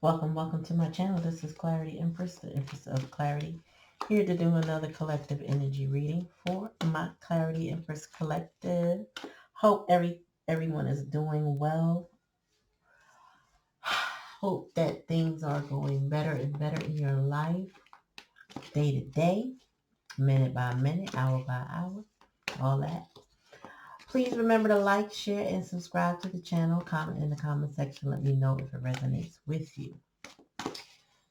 Welcome to my channel. This is Clarityempress, the Empress of Clarity, here to do another collective energy reading for my Clarityempress collective. Hope everyone is doing well. Hope that things are going better and better in your life, day to day, minute by minute, hour by hour, all that. Please remember to like, share, and subscribe to the channel. Comment in the comment section. Let me know if it resonates with you.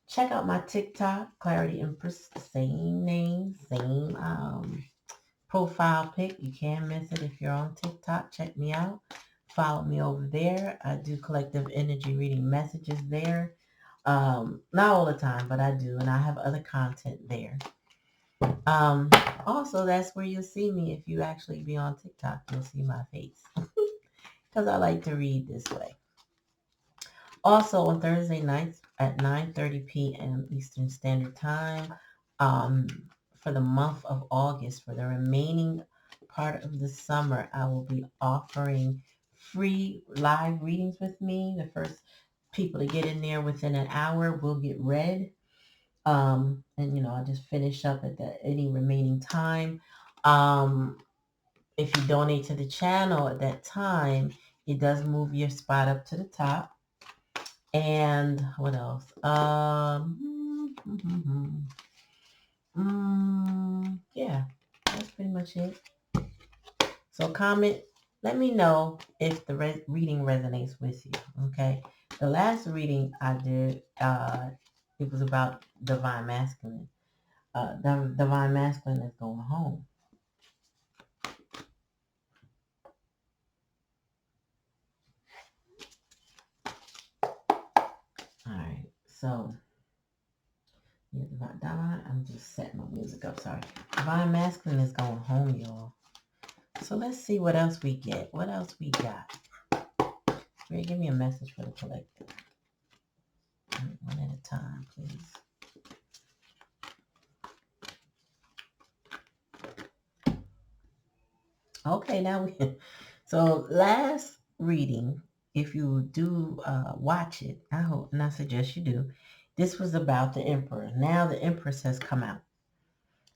Check out my TikTok, Clarityempress, same name, same profile pic. You can't miss it if you're on TikTok. Check me out. Follow me over there. I do collective energy reading messages there. Not all the time, but I do. And I have other content there. Also, that's where you'll see me. If you actually be on TikTok, you'll see my face. Because I like to read this way. Also, on Thursday nights at 9:30 p.m. Eastern Standard Time, for the month of August, for the remaining part of the summer, I will be offering free live readings with me. The first people to get in there within an hour will get read. And, I just finish up at any remaining time. If you donate to the channel at that time, it does move your spot up to the top. And what else? Yeah, that's pretty much it. So comment, let me know if the reading resonates with you, okay? The last reading I did, it was about divine masculine. The divine masculine is going home. All right, so yeah, divine. I'm just setting my music up. Sorry, divine masculine is going home, y'all. So let's see what else we get. What else we got? Spirit, give me a message for the collective. One at a time, please. Okay, now so last reading, if you do watch it, I hope, and I suggest you do, this was about the Emperor. Now the Empress has come out.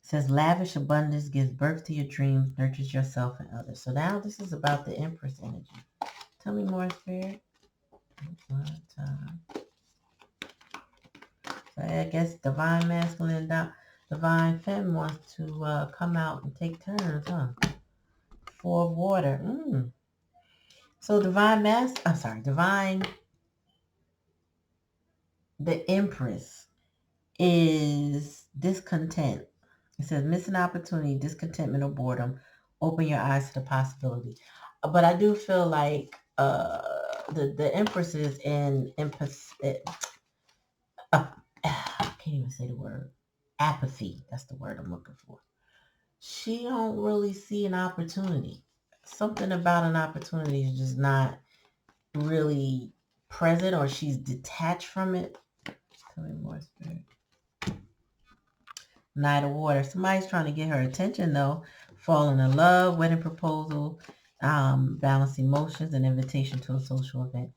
It says, lavish abundance gives birth to your dreams, nurtures yourself and others. So now this is about the Empress energy. Tell me more, Spirit. One time. So I guess divine masculine, divine femme wants to come out and take turns, huh? Four of water. So the Empress is discontent. It says missing opportunity, discontentment, or boredom. Open your eyes to the possibility. But I do feel like the Empress is in empath. I can't even say the word. Apathy. That's the word I'm looking for. She don't really see an opportunity. Something about an opportunity is just not really present, or she's detached from it. Tell me more, Spirit. Knight of Water. Somebody's trying to get her attention, though. Falling in love, wedding proposal, balance emotions, an invitation to a social event.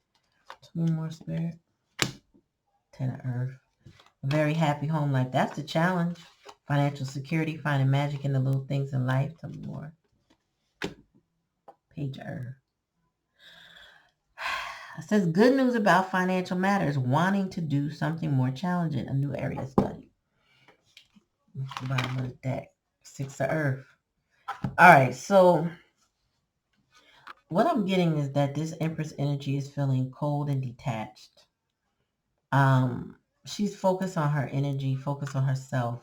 Tell me more, Spirit. Ten of Earth. A very happy home life. That's the challenge. Financial security, finding magic in the little things in life. Tell me more. Page of Earth. It says good news about financial matters. Wanting to do something more challenging. A new area of study. That's the bottom of the deck. Six of Earth. All right, so what I'm getting is that this Empress energy is feeling cold and detached. She's focused on her energy, focused on herself.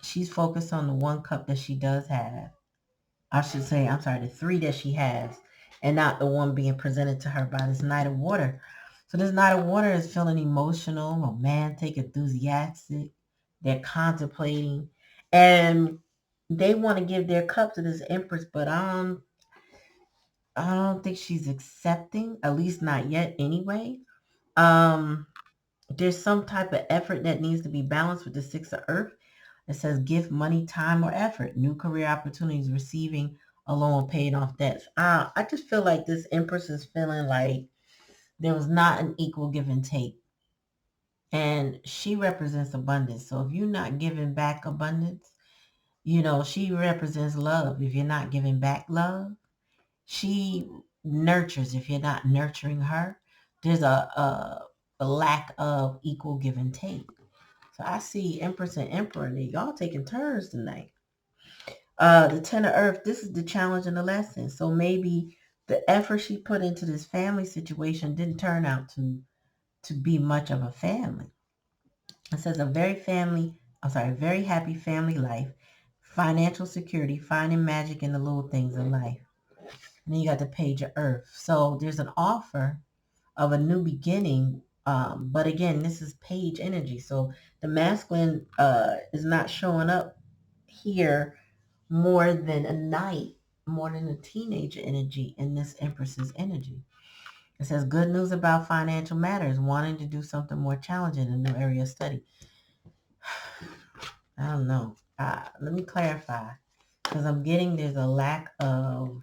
She's focused on the one cup that she does have. I should say, I'm sorry, the three that she has, and not the one being presented to her by this Knight of Water. So this Knight of Water is feeling emotional, romantic, enthusiastic. They're contemplating, and they want to give their cup to this Empress, but I don't think she's accepting, at least not yet anyway. There's some type of effort that needs to be balanced with the Six of Earth. It says gift, money, time, or effort. New career opportunities, receiving a loan, paying off debts. I just feel like this Empress is feeling like there was not an equal give and take And she represents abundance. So if you're not giving back abundance, she represents love. If you're not giving back love, she nurtures. If you're not nurturing her, there's a lack of equal give and take. So I see Empress and Emperor, and y'all taking turns tonight. The Ten of Earth, this is the challenge and the lesson. So maybe the effort she put into this family situation didn't turn out to be much of a family. It says very happy family life, financial security, finding magic in the little things in life. And then you got the Page of Earth. So there's an offer of a new beginning. But again, this is page energy. So the masculine is not showing up here more than a knight, more than a teenager energy in this Empress's energy. It says good news about financial matters, wanting to do something more challenging in a new area of study. I don't know. Let me clarify, because I'm getting there's a lack of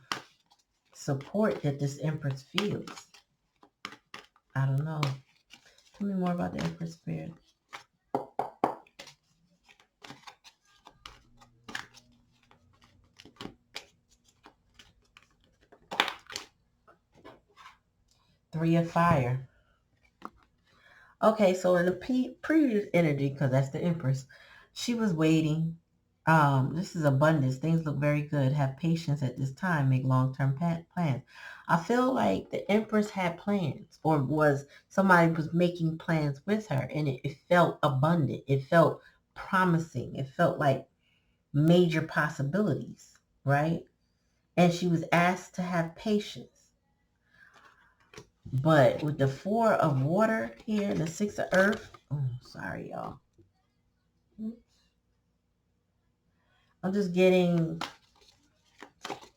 support that this Empress feels. I don't know. Tell me more about the Empress spirit. Three of Fire. Okay, so in the previous energy, because that's the Empress, she was waiting. This is abundance. Things look very good. Have patience at this time. Make long-term plans. I feel like the Empress had plans, or somebody was making plans with her, and it felt abundant. It felt promising. It felt like major possibilities, right? And she was asked to have patience. But with the Four of Water here and the Six of Earth, sorry, y'all.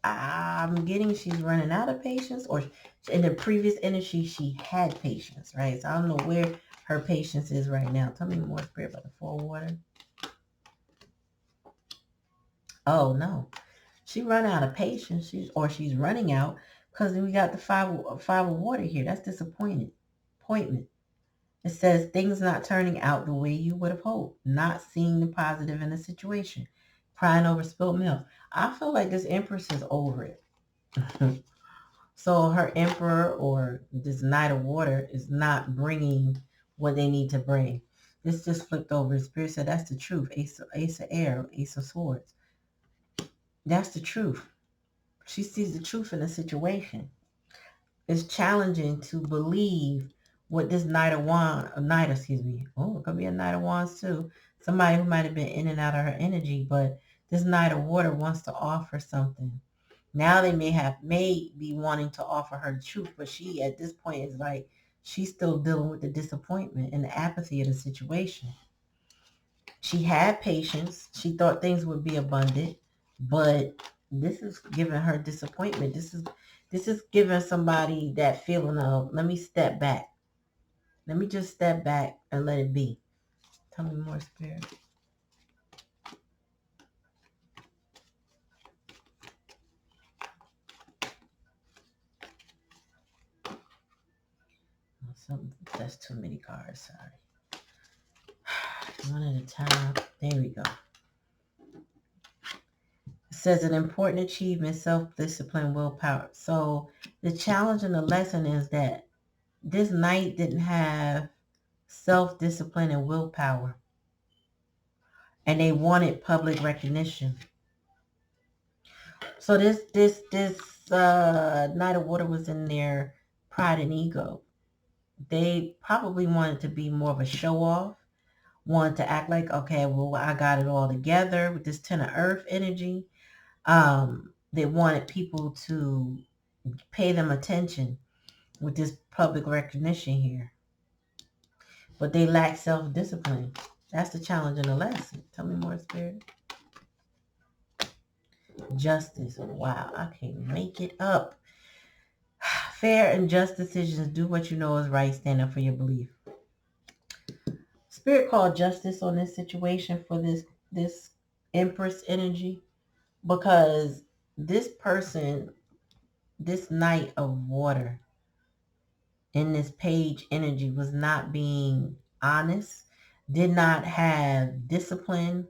I'm getting she's running out of patience, or in the previous energy, she had patience, right? So I don't know where her patience is right now. Tell me more, Spirit, about the Four of Water. Oh, no. She run out of patience, she's running out, because we got the five of Water here. That's disappointment. It says things not turning out the way you would have hoped, not seeing the positive in the situation, crying over spilled milk. I feel like this Empress is over it. So her Emperor or this Knight of Water is not bringing what they need to bring. This just flipped over. Spirit said that's the truth. Ace of Air, Ace of Swords. That's the truth. She sees the truth in the situation. It's challenging to believe what this Knight, it could be a Knight of Wands too. Somebody who might have been in and out of her energy, but this Knight of Water wants to offer something. Now they may be wanting to offer her the truth, but she at this point is like, she's still dealing with the disappointment and the apathy of the situation. She had patience. She thought things would be abundant, but this is giving her disappointment. This is giving somebody that feeling of, let me step back. Let me just step back and let it be. Tell me more, Spirit. That's too many cards, sorry. One at a time. There we go. It says an important achievement, self-discipline, willpower. So the challenge and the lesson is that this knight didn't have self-discipline and willpower. And they wanted public recognition. So this Knight of Water was in their pride and ego. They probably wanted to be more of a show-off. Wanted to act like, okay, well, I got it all together with this Ten of Earth energy. They wanted people to pay them attention with this public recognition here. But they lack self-discipline. That's the challenge and the lesson. Tell me more, Spirit. Justice. Wow, I can't make it up. Fair and just decisions. Do what you know is right. Stand up for your belief. Spirit called justice on this situation for this Empress energy, because this person, this Knight of Water in this page energy was not being honest, did not have discipline,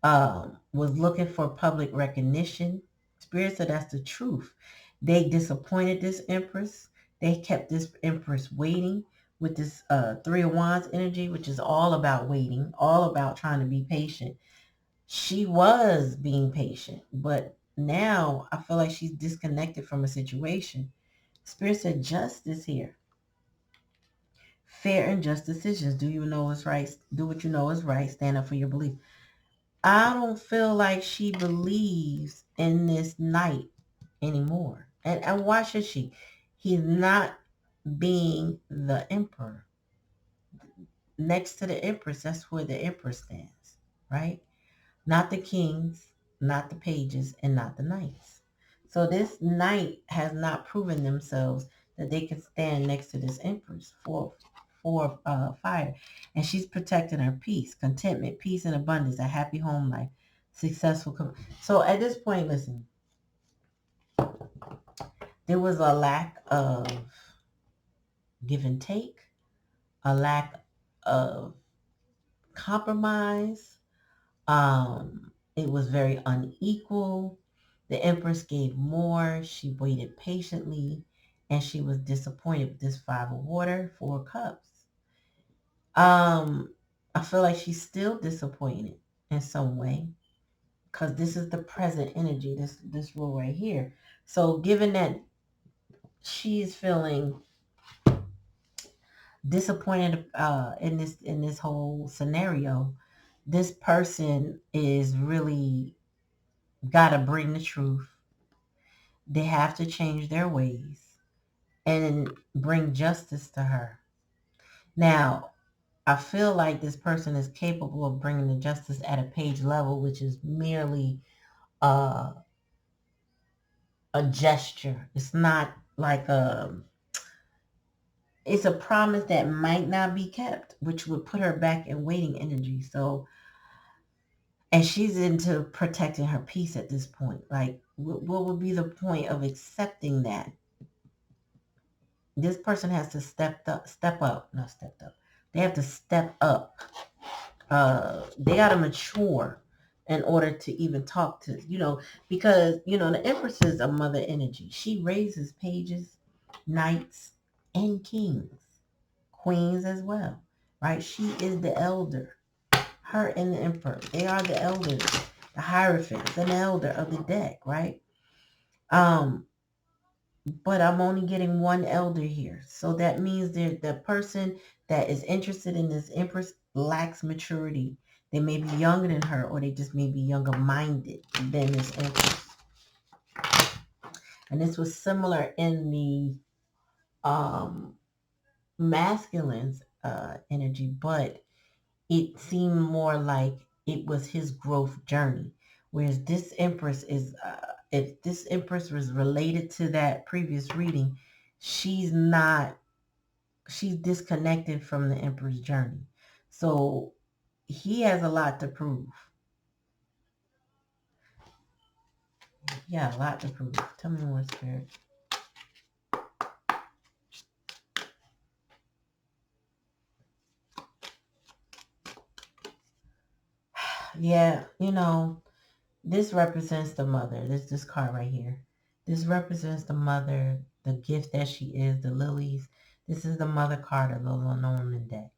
was looking for public recognition. Spirit said that's the truth. They disappointed this Empress. They kept this Empress waiting with this Three of Wands energy, which is all about waiting, all about trying to be patient. She was being patient, but now I feel like she's disconnected from a situation. Spirit said justice here. Fair and just decisions. Do you know what's right? Do what you know is right. Stand up for your belief. I don't feel like she believes in this knight anymore. And why should she? He's not being the emperor. Next to the empress, that's where the empress stands, right? Not the kings, not the pages, and not the knights. So this knight has not proven themselves that they can stand next to this empress for fire. And she's protecting her peace, contentment, peace and abundance, a happy home life, successful. So at this point, listen, there was a lack of give and take, a lack of compromise. It was very unequal. The Empress gave more. She waited patiently, and she was disappointed with this Five of Water, Four of Cups. I feel like she's still disappointed in some way because this is the present energy, this rule right here. So given that she's feeling disappointed in this whole scenario, this person is really got to bring the truth. They have to change their ways and bring justice to her. Now, I feel like this person is capable of bringing the justice at a page level, which is merely uh, a gesture. It's not like it's a promise that might not be kept, which would put her back in waiting energy. So, and she's into protecting her peace at this point. Like, what would be the point of accepting that? This person has to step up. They have to step up. They got to mature in order to even talk to, because, the Empress is a mother energy. She raises pages, knights, and kings, queens as well, right? She is the elder. Her and the Emperor, they are the elders, the hierophants, and the elder of the deck, right? But I'm only getting one elder here. So that means that the person that is interested in this Empress lacks maturity. They may be younger than her, or they just may be younger minded than this Empress. And this was similar in the masculine's energy, but it seemed more like it was his growth journey. Whereas this Empress is, if this Empress was related to that previous reading, she's disconnected from the Emperor's journey. So he has a lot to prove. Yeah, a lot to prove. Tell me more, Spirit. Yeah, this represents the mother. This card right here. This represents the mother, the gift that she is, the lilies. This is the mother card of the Lenormand deck.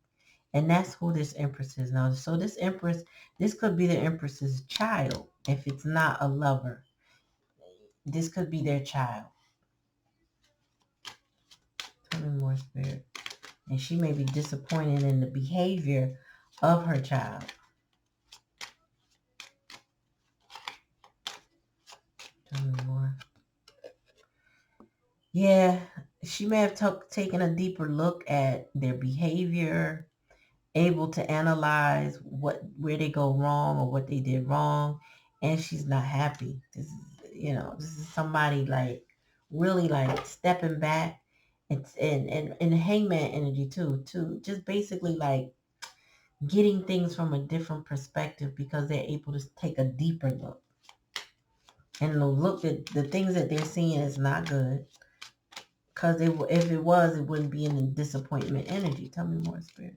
And that's who this Empress is now. So this Empress, this could be the Empress's child if it's not a lover. This could be their child. Tell me more, Spirit. And she may be disappointed in the behavior of her child. Tell me more. Yeah, she may have taken a deeper look at their behavior, able to analyze where they go wrong or what they did wrong, and she's not happy. This is somebody like really like stepping back. It's and hangman energy too. Just basically like getting things from a different perspective because they're able to take a deeper look. And the look at the things that they're seeing is not good. Because if it was, it wouldn't be in the disappointment energy. Tell me more, Spirit.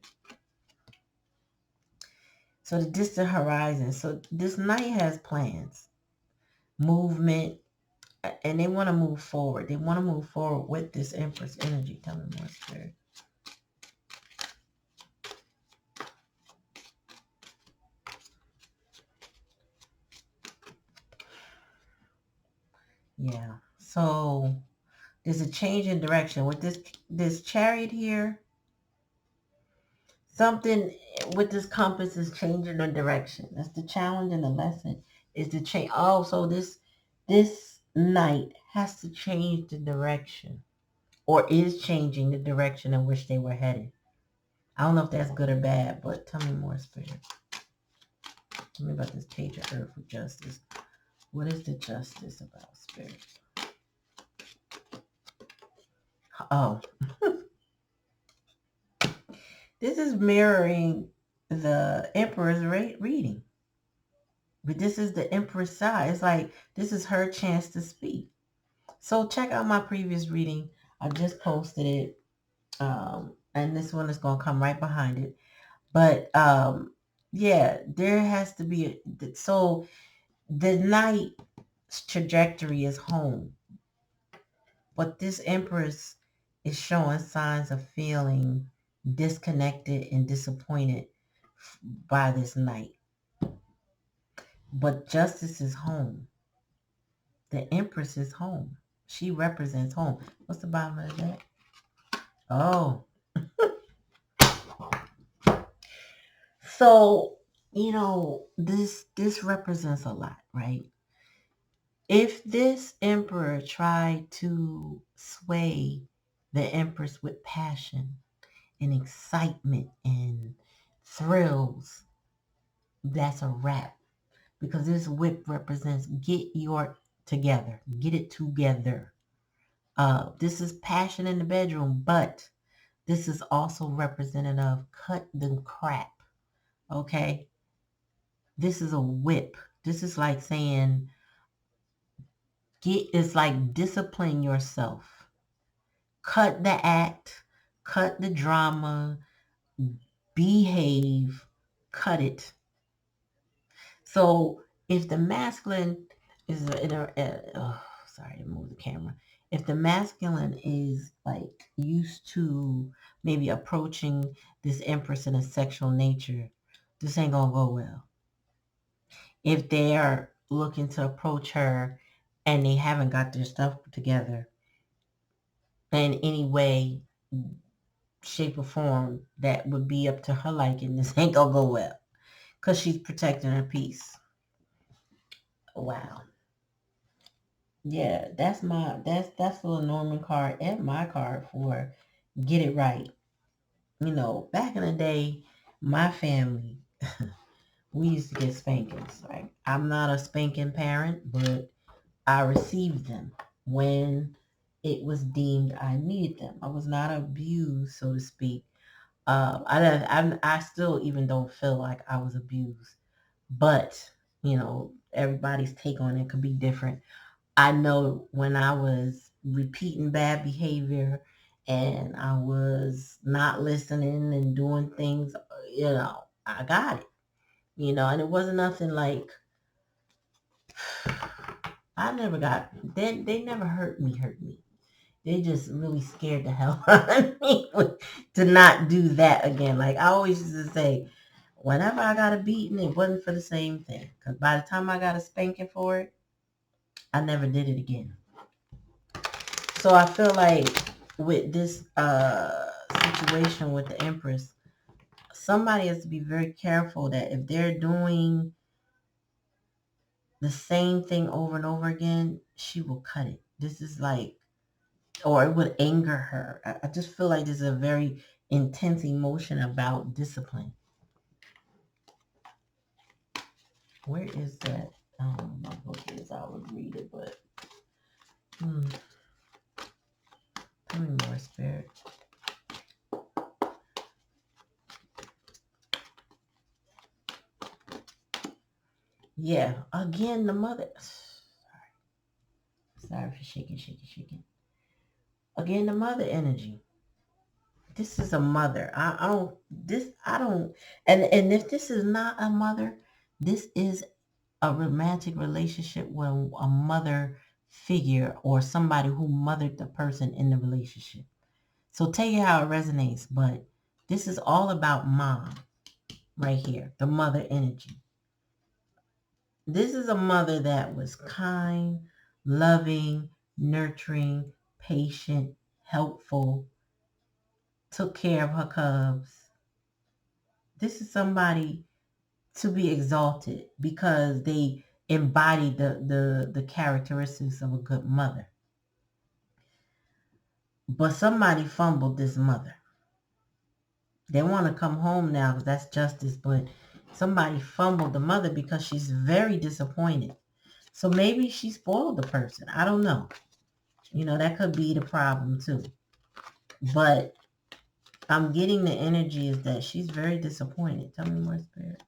So the distant horizon. So this night has plans, movement, and they want to move forward. They want to move forward with this Empress energy. Tell me more, Spirit. Yeah. So there's a change in direction with this Chariot here. Something with this compass is changing the direction. That's the challenge and the lesson is to change. Oh, so this night has to change the direction, or is changing the direction in which they were headed. I don't know if that's good or bad, but tell me more, Spirit. Tell me about this Page of Earth with Justice. What is the justice about, Spirit? Oh, this is mirroring the Emperor's reading. But this is the Empress side. It's like this is her chance to speak. So check out my previous reading. I just posted it. And this one is going to come right behind it. But yeah, there has to be so the night's trajectory is home. But this Empress is showing signs of feeling disconnected and disappointed by this night. But justice is home. The Empress is home. She represents home. What's the bottom of that? Oh. So, this represents a lot, right? If this emperor tried to sway the Empress with passion and excitement and thrills, that's a wrap. Because this whip represents get your together. Get it together. This is passion in the bedroom, but this is also representative of cut the crap. Okay? This is a whip. This is like saying it's like discipline yourself. Cut the act, cut the drama, behave, cut it. So if the masculine is sorry to move the camera. If the masculine is like used to maybe approaching this Empress in a sexual nature, this ain't gonna go well. If they are looking to approach her and they haven't got their stuff together in any way, shape, or form that would be up to her liking, this ain't gonna go well because she's protecting her peace. Wow. Yeah, that's the Norman card and my card for get it right. Back in the day, my family, we used to get spankings. Right? I'm not a spanking parent, but I received them when it was deemed I needed them. I was not abused, so to speak. I still even don't feel like I was abused, but everybody's take on it could be different. I know when I was repeating bad behavior and I was not listening and doing things, I got it, and it wasn't nothing like, I never got, they never hurt me. They just really scared the hell out of me to not do that again. Like I always used to say, whenever I got a beating, it wasn't for the same thing. Because by the time I got a spanking for it, I never did it again. So I feel like with this situation with the Empress, somebody has to be very careful that if they're doing the same thing over and over again, she will cut it. This is like, or it would anger her. I just feel like there's a very intense emotion about discipline. Where is that? My book is, I would read it, but tell me more, Spirit. Yeah, again, the mother. Sorry for shaking. Again, the mother energy. this is a mother. And if this is not a mother, this is a romantic relationship with a mother figure or somebody who mothered the person in the relationship. So take it how it resonates, but this is all about mom right here, the mother energy. This is a mother that was kind, loving, nurturing, patient, helpful, took care of her cubs. This is somebody to be exalted because they embody the characteristics of a good mother. But somebody fumbled this mother. They want to come home now because that's justice, but somebody fumbled the mother because she's very disappointed. So maybe she spoiled the person. I don't know. That could be the problem too. But I'm getting the energy is that she's very disappointed. Tell me more, Spirit.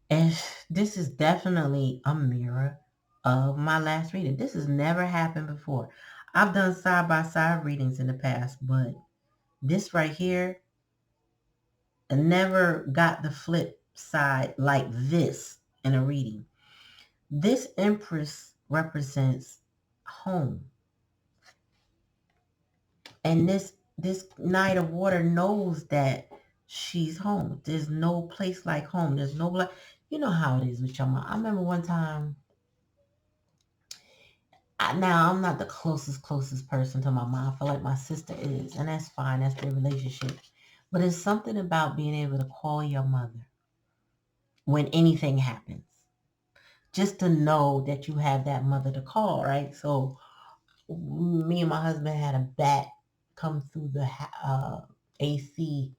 And this is definitely a mirror of my last reading. This has never happened before. I've done side-by-side readings in the past, but this right here, I never got the flip side like this in a reading. This Empress represents home. And this Knight of Water knows that she's home. There's no place like home. There's no you know how it is with your mom. I remember one time. Now I'm not the closest person to my mom. I feel like my sister is, and that's fine. That's their relationship. But it's something about being able to call your mother when anything happens, just to know that you have that mother to call, right? So me and my husband had a bat come through the AC,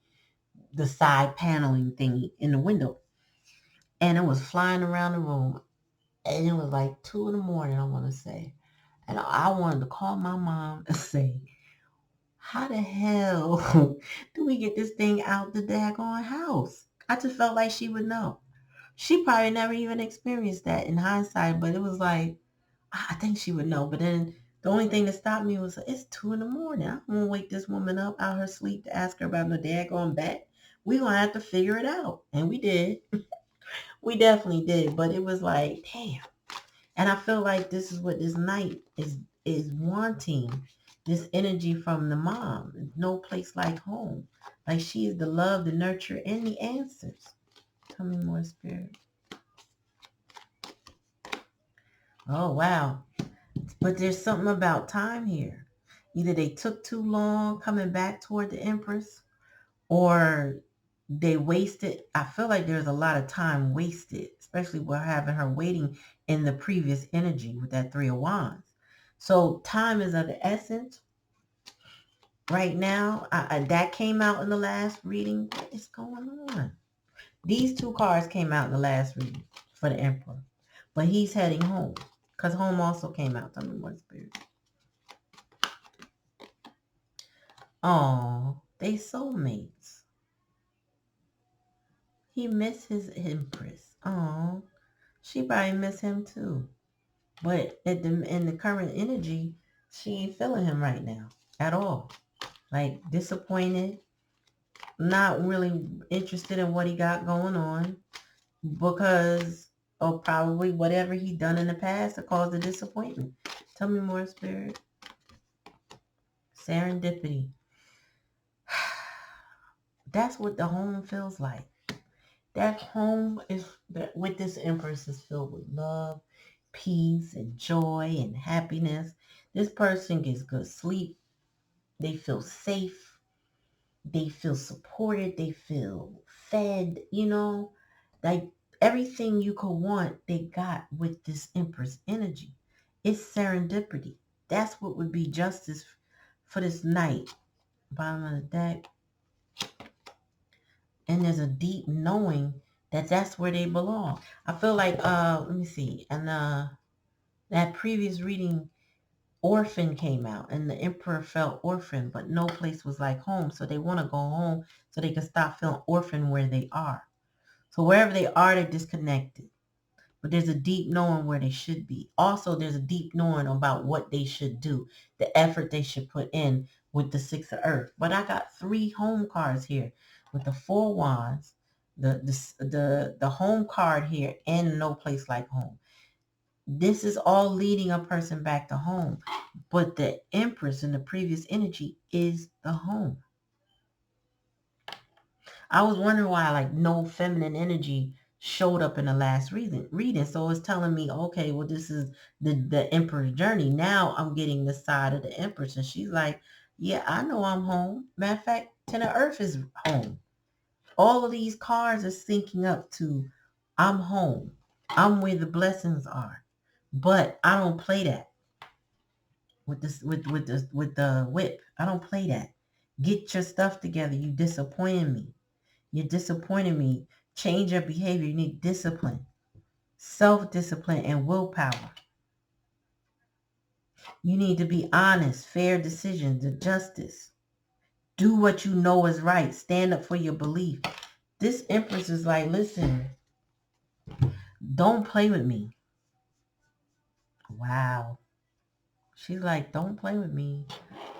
the side paneling thingy in the window, and it was flying around the room, and it was like 2 in the morning, I want to say, and I wanted to call my mom and say, how the hell do we get this thing out the daggone house? I just felt like she would know. She probably never even experienced that in hindsight, but it was like, I think she would know. But then the only thing that stopped me was, it's 2 in the morning. I'm going to wake this woman up out her sleep to ask her about no daggone bat. We're going to have to figure it out. And we did. We definitely did. But it was like, damn. And I feel like this is what this night is wanting. This energy from the mom. No place like home. Like she is the love, the nurture, and the answers. Tell me more, Spirit. Oh, wow. But there's something about time here. Either they took too long coming back toward the Empress, or they wasted. I feel like there's a lot of time wasted, especially with having her waiting in the previous energy with that Three of Wands. So time is of the essence right now. That came out in the last reading. What is going on? These two cards came out in the last reading for the Emperor. But he's heading home. Because home also came out. Tell me more, Spirit. Oh, they soulmates. He missed his Empress. Oh, she probably miss him too. But in the current energy, she ain't feeling him right now at all. Like disappointed, not really interested in what he got going on because of probably whatever he done in the past that caused the disappointment. Tell me more, Spirit. Serendipity. That's what the home feels like. That home is that with this Empress is filled with love, peace, and joy and happiness. This person gets good sleep. They feel safe. They feel supported. They feel fed, like everything you could want, they got with this Empress energy. It's serendipity. That's what would be justice for this night. Bottom of the deck. And there's a deep knowing that that's where they belong. I feel like, let me see. And that previous reading, Orphan came out, and the Emperor felt orphan, but no place was like home. So they want to go home so they can stop feeling orphan where they are. So wherever they are, they're disconnected. But there's a deep knowing where they should be. Also, there's a deep knowing about what they should do, the effort they should put in. with the Six of Earth. But I got 3 home cards here with the 4 Wands, the home card here, and no place like home. This is all leading a person back to home. But the Empress in the previous energy is the home. I was wondering why like no feminine energy showed up in the last reading. So it's telling me, okay, well, this is the Emperor's journey. Now I'm getting the side of the Empress. And she's like, yeah, I know I'm home. Matter of fact, Ten of Earth is home. All of these cards are syncing up to I'm home. I'm where the blessings are. But I don't play that with this with the whip. I don't play that. Get your stuff together. You disappointed me. You're disappointing me. Change your behavior. You need discipline, self-discipline, and willpower. You need to be honest, fair decisions, the justice. Do what you know is right. Stand up for your belief. This Empress is like, listen, don't play with me. Wow. She's like, don't play with me.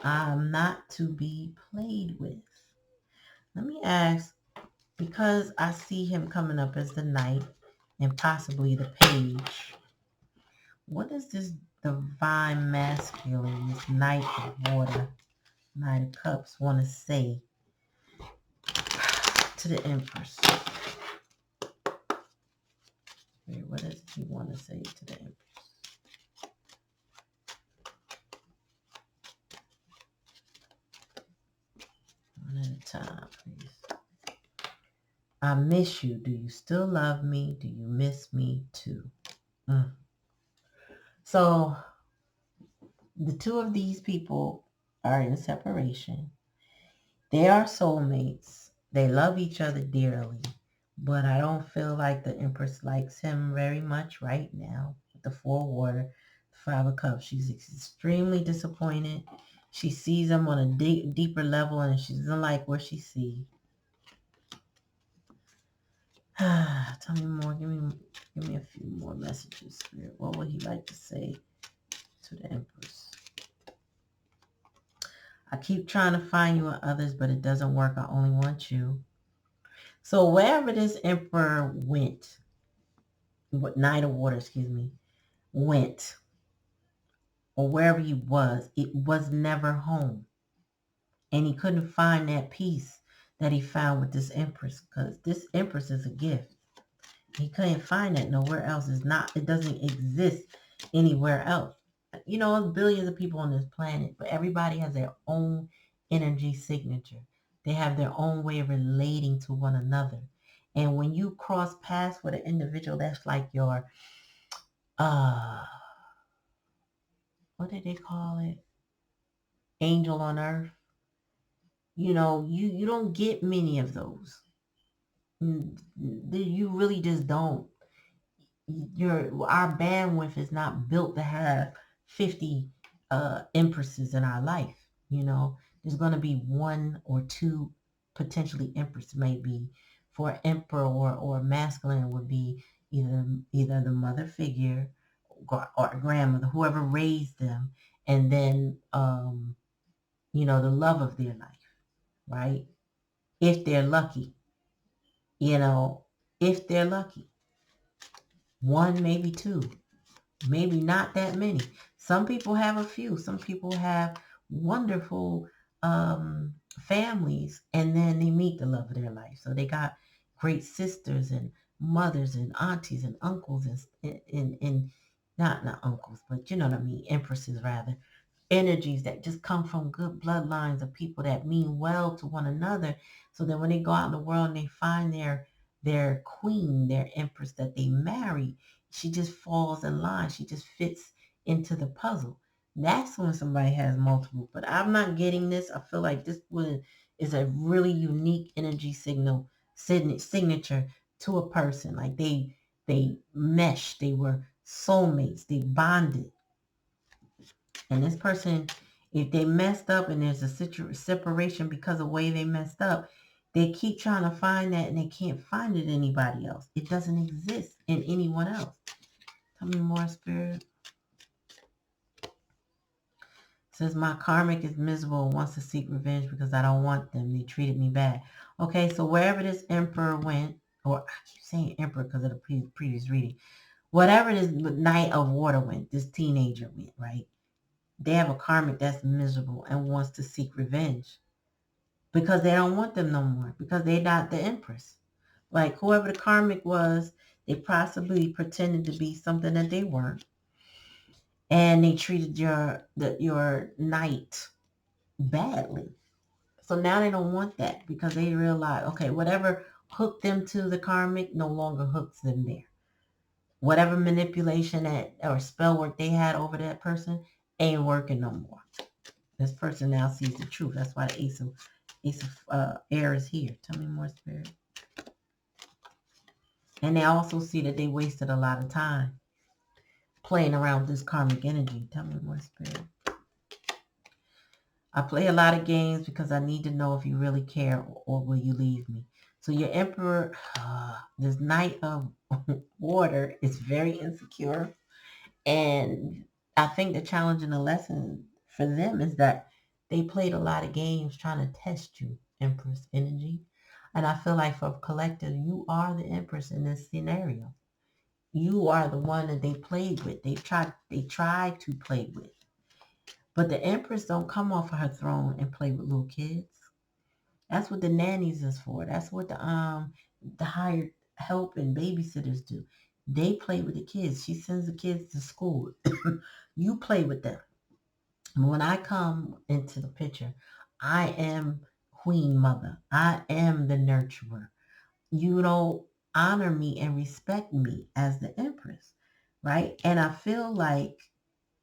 I'm not to be played with. Let me ask, because I see him coming up as the Knight and possibly the Page. What is this divine masculine, this Knight of Water, Knight of Cups, want to say to the Empress? Wait, what does he want to say to the Empress? One at a time, please. I miss you. Do you still love me? Do you miss me too? So the two of these people are in separation. They are soulmates. They love each other dearly. But I don't feel like the Empress likes him very much right now. With the 4 Water, 5 of Cups. She's extremely disappointed. She sees him on a deeper level and she doesn't like what she sees. Tell me more. Give me a few more messages, Spirit. What would he like to say to the Empress? I keep trying to find you and others, but it doesn't work. I only want you. So wherever this Emperor went, Knight of Water, went, or wherever he was, it was never home. And he couldn't find that peace that he found with this Empress, because this Empress is a gift. He couldn't find that nowhere else. It doesn't exist anywhere else. You know, there's billions of people on this planet, but everybody has their own energy signature. They have their own way of relating to one another. And when you cross paths with an individual that's like your, what did they call it? Angel on earth. You know, you don't get many of those. You really just don't. Our bandwidth is not built to have 50 empresses in our life. You know, there's going to be 1 or 2 potentially empress, maybe. For emperor or masculine would be either the mother figure or grandmother, whoever raised them, and then the love of their life, right? If they're lucky, if they're lucky. 1, maybe 2. Maybe not that many. Some people have a few. Some people have wonderful families, and then they meet the love of their life. So they got great sisters and mothers and aunties and uncles and not uncles, but you know what I mean, empresses rather. Energies that just come from good bloodlines of people that mean well to one another. So that when they go out in the world and they find their queen, their empress that they marry, she just falls in line. She just fits into the puzzle. That's when somebody has multiple. But I'm not getting this. I feel like this one is a really unique energy signature to a person. Like they meshed. They were soulmates. They bonded. And this person, if they messed up and there's a separation because of the way they messed up, they keep trying to find that and they can't find it in anybody else. It doesn't exist in anyone else. Tell me more, Spirit. Says my karmic is miserable and wants to seek revenge because I don't want them. They treated me bad. Okay, so wherever this emperor went, or I keep saying emperor because of the previous reading, whatever this Knight of Water went, this teenager went, right? They have a karmic that's miserable and wants to seek revenge because they don't want them no more, because they're not the Empress. Like whoever the karmic was, they possibly pretended to be something that they weren't. And they treated your knight badly. So now they don't want that because they realize, okay, whatever hooked them to the karmic no longer hooks them there. Whatever manipulation or spell work they had over that person ain't working no more. This person now sees the truth. That's why the Ace of Air is here. Tell me more, Spirit. And they also see that they wasted a lot of time playing around with this karmic energy. Tell me more, Spirit. I play a lot of games because I need to know if you really care or will you leave me. So your Emperor, this Knight of Water is very insecure. And I think the challenge and the lesson for them is that they played a lot of games trying to test you, Empress energy. And I feel like for collective, you are the Empress in this scenario. You are the one that they played with. They tried to play with. But the Empress don't come off of her throne and play with little kids. That's what the nannies is for. That's what the hired help and babysitters do. They play with the kids. She sends the kids to school. You play with them. When I come into the picture, I am Queen Mother. I am the nurturer. You don't honor me and respect me as the Empress, right? And I feel like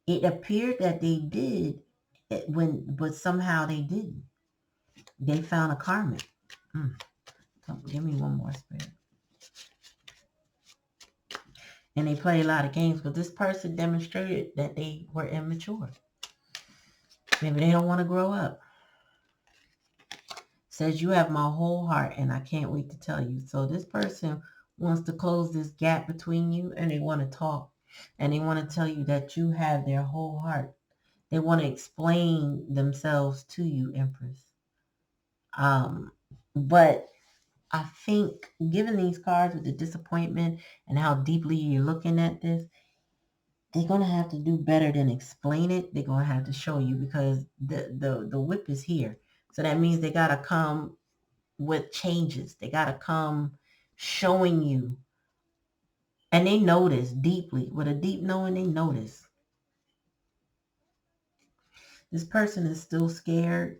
it appeared that they did but somehow they didn't. They found a karmic. Give me one more, Spirit. And they play a lot of games, but this person demonstrated that they were immature. Maybe they don't want to grow up. Says you have my whole heart and I can't wait to tell you. So this person wants to close this gap between you and they want to talk. And they want to tell you that you have their whole heart. They want to explain themselves to you, Empress. But I think given these cards with the disappointment and how deeply you're looking at this, they're going to have to do better than explain it. They're going to have to show you because the whip is here. So that means they got to come with changes. They got to come showing you. And they notice deeply. With a deep knowing, they notice. This person is still scared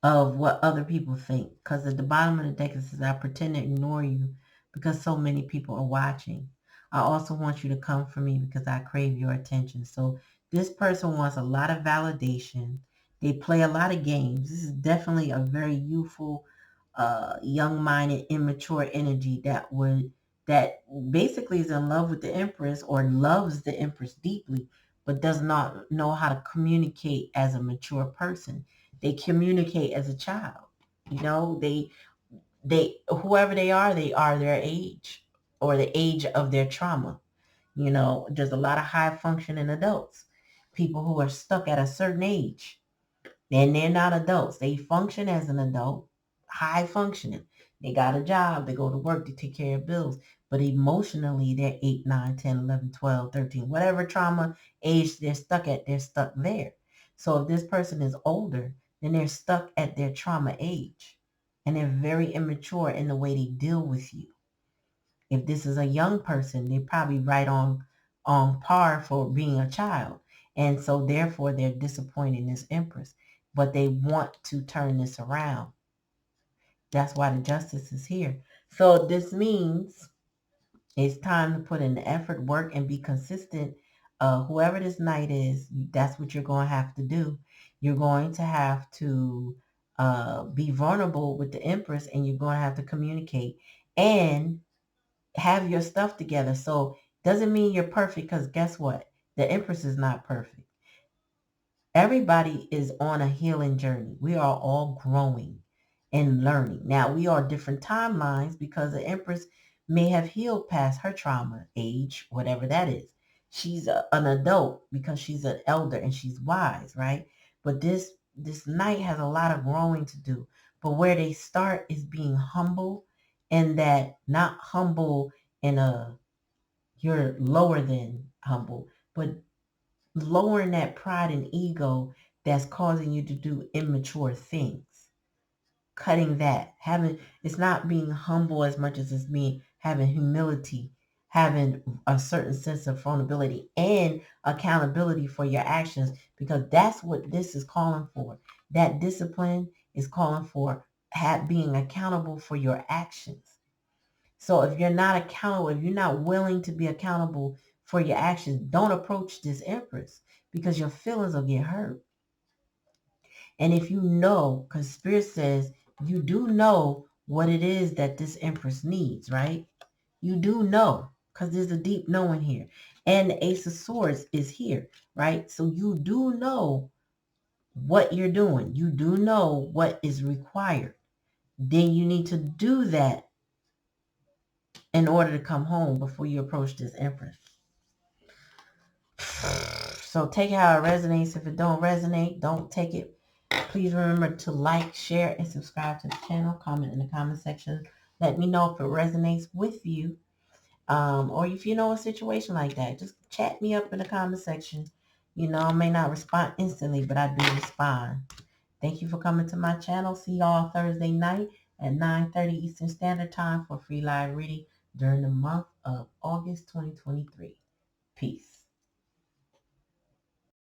of what other people think. Because at the bottom of the deck, it says, I pretend to ignore you because so many people are watching. I also want you to come for me because I crave your attention. So this person wants a lot of validation. They play a lot of games. This is definitely a very youthful, young-minded, immature energy that basically is in love with the Empress or loves the Empress deeply, but does not know how to communicate as a mature person. They communicate as a child. You know, they whoever they are their age or the age of their trauma. You know, there's a lot of high functioning adults, people who are stuck at a certain age. And they're not adults. They function as an adult, high functioning. They got a job, they go to work, they take care of bills. But emotionally, they're 8, 9, 10, 11, 12, 13. Whatever trauma age they're stuck at, they're stuck there. So if this person is older, then they're stuck at their trauma age. And they're very immature in the way they deal with you. If this is a young person, they're probably right on par for being a child. And so therefore they're disappointing this Empress. But they want to turn this around. That's why the Justice is here. So this means it's time to put in the effort, work, and be consistent. Whoever this Knight is, that's what you're going to have to do. You're going to have to be vulnerable with the Empress, and you're going to have to communicate and have your stuff together. So doesn't mean you're perfect, because guess what? The Empress is not perfect. Everybody is on a healing journey. We are all growing and learning. Now, we are different timelines because the Empress may have healed past her trauma age, whatever that is. she's an adult because she's an elder and she's wise, right? But this knight has a lot of growing to do. But where they start is being humble, and that not humble in a you're lower than humble, but lowering that pride and ego that's causing you to do immature things. Cutting that, having, it's not being humble as much as it's being having humility, having a certain sense of vulnerability and accountability for your actions, because that's what this is calling for. That discipline is calling for being accountable for your actions. So if you're not accountable, if you're not willing to be accountable for your actions, don't approach this Empress, because your feelings will get hurt. And if you know, because Spirit says you do know what it is that this Empress needs, right? You do know, because there's a deep knowing here. And the Ace of Swords is here, right? So you do know what you're doing. You do know what is required. Then you need to do that in order to come home before you approach this Empress. So take it how it resonates. If it don't resonate, don't take it. Please remember to like, share, and subscribe to the channel. Comment in the comment section. Let me know if it resonates with you. Or if you know a situation like that, just chat me up in the comment section. You know, I may not respond instantly, but I do respond. Thank you for coming to my channel. See y'all Thursday night at 9:30 Eastern Standard Time for free live reading during the month of August 2023. Peace.